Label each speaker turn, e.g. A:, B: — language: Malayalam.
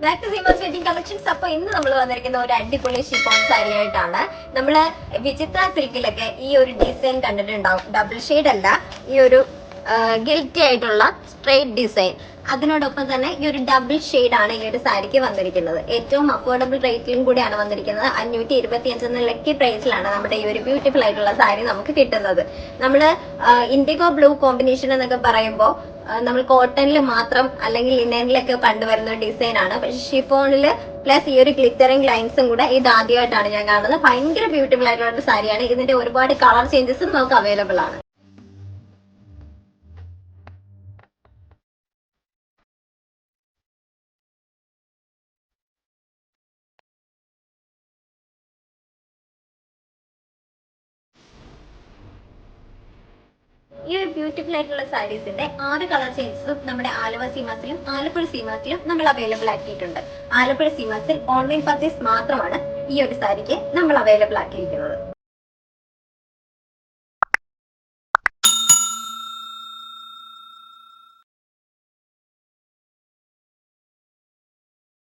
A: Back to Seema's wedding collections. അപ്പൊ ഇന്ന് നമ്മൾ വന്നിരിക്കുന്ന ഒരു അടിപൊളി ഷിഫോൺ സാരി ആയിട്ടാണ്. നമ്മള് വിചിത്ര സിൽക്കിലൊക്കെ ഈ ഒരു ഡിസൈൻ കണ്ടിട്ടുണ്ടാവും. ഡബിൾ ഷെയ്ഡ് അല്ല, ഈ ഒരു ഗിൽറ്റി ആയിട്ടുള്ള സ്ട്രെയിറ്റ് ഡിസൈൻ. അതിനോടൊപ്പം തന്നെ ഈ ഒരു ഡബിൾ ഷെയ്ഡ് ആണ് ഈ ഒരു സാരിക്ക് വന്നിരിക്കുന്നത്. ഏറ്റവും അഫോർഡബിൾ റേറ്റിലും കൂടിയാണ് വന്നിരിക്കുന്നത്. 525 എന്ന ലക്കി പ്രൈസിലാണ് നമ്മുടെ ഈ ഒരു ബ്യൂട്ടിഫുൾ ആയിട്ടുള്ള സാരി നമുക്ക് കിട്ടുന്നത്. നമ്മള് ഇൻഡിഗോ ബ്ലൂ കോമ്പിനേഷൻ എന്നൊക്കെ പറയുമ്പോൾ നമ്മൾ കോട്ടണിൽ മാത്രം അല്ലെങ്കിൽ ലിനനിലൊക്കെ കണ്ടുവരുന്ന ഒരു ഡിസൈൻ ആണ്. പക്ഷെ ഷിഫോണിൽ പ്ലസ് ഈ ഒരു ഗ്ലിറ്ററിംഗ് ലൈൻസും കൂടെ ഇത് ആദ്യമായിട്ടാണ് ഞാൻ കാണുന്നത്. ഭയങ്കര ബ്യൂട്ടിഫുൾ ആയിട്ടുള്ള ഒരു സാരിയാണ്. ഇതിന്റെ ഒരുപാട് കളർ ചേഞ്ചസും നമുക്ക് അവൈലബിൾ ആണ്. ഈ ഒരു ബ്യൂട്ടിഫുൾ ആയിട്ടുള്ള സാരീസിന്റെ 6 കളർ ചേഞ്ചസും നമ്മുടെ ആലുവ സീമാസിലും ആലപ്പുഴ സീമാസിലും നമ്മൾ അവൈലബിൾ ആക്കിയിട്ടുണ്ട്. ആലപ്പുഴ സീമാസിൽ ഓൺലൈൻ പർച്ചേസ് മാത്രമാണ് ഈ ഒരു സാരിക്ക് നമ്മൾ അവൈലബിൾ ആക്കിയിരിക്കുന്നത്.